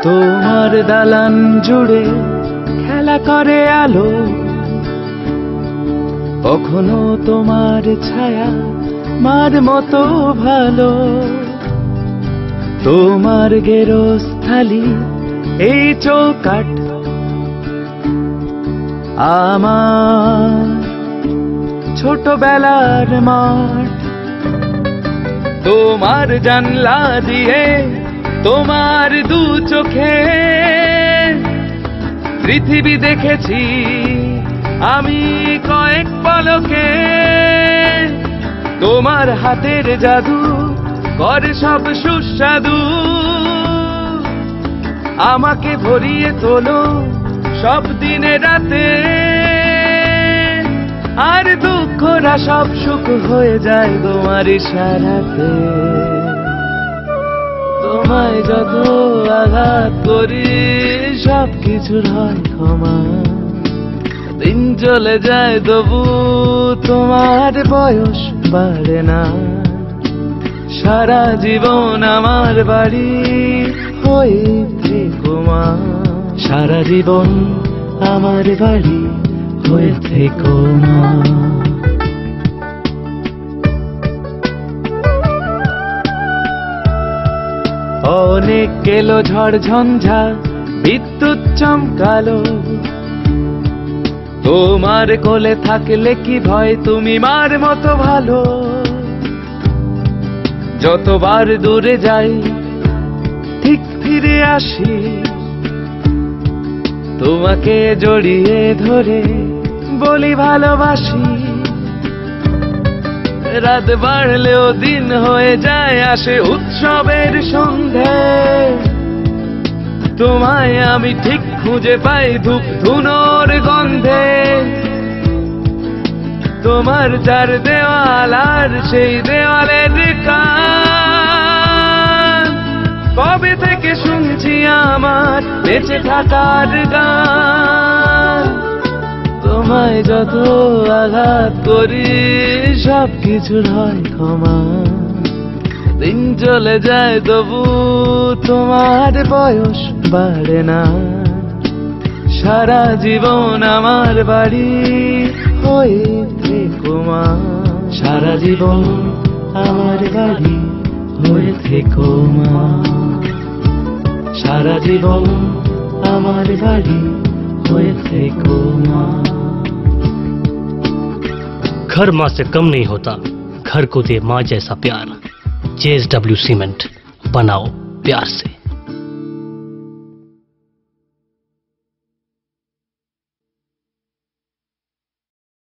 তোমার দালান জুড়ে খেলা করে আলো, কখনো তোমার ছায়া মার মতো ভালো। তোমার গেরস্থালি এই চৌকাঠ আমার ছোটবেলার মাঠ। তোমার জানলা দিয়ে তোমার দু চোখে পৃথিবী দেখেছি আমি কয়েক পলকে। তোমার হাতের জাদু করে সব সুস্বাদু, আমাকে ভরিয়ে তোলো সব দিনে রাতে। আর দুঃখরা সব সুখ হয়ে যায় তোমার ইশারাতে। তোমায় যত আঘাত করি সব কিছুর হয় ক্ষমা। দিন চলে যায় তবু তোমার বয়স বাড়ে না। সারা জীবন আমার বাড়ি হয়ে থেকো মা। সারা জীবন আমার বাড়ি হয়ে থেকো মা। অনেক এলো ঝড় ঝঞ্ঝা বিদ্যুৎ চমকালো, তোমার কোলে থাকলে কি ভয়, তুমি মার মতো ভালো। যতবার দূরে যাই ঠিক ফিরে আসি, তোমাকে জড়িয়ে ধরে বলি ভালোবাসি। রাত বাড়লেও দিন হয়ে যায়, আসে উৎসবের সন্ধে। তোমায় আমি ঠিক খুঁজে পাই ধূপ ধুনোর গন্ধে। তোমার চার দেওয়াল আর সেই দেওয়ালের কান, কবে থেকে শুনছি আমার বেঁচে থাকার গান। তোমায় যত আঘাত করি সব কিছুর হয় ক্ষমা। দিন চলে যায় তবু তোমার বয়স বাড়ে না। সারা জীবন আমার বাড়ি হয়ে থেকো মা। সারা জীবন আমার বাড়ি হয়ে থেকো মা। সারা জীবन আমার বাড়ি হয়ে থেকো মা। घर माँ से कम नहीं होता, घर को दे माँ जैसा प्यार। JSW सीमेंट, बनाओ प्यार से।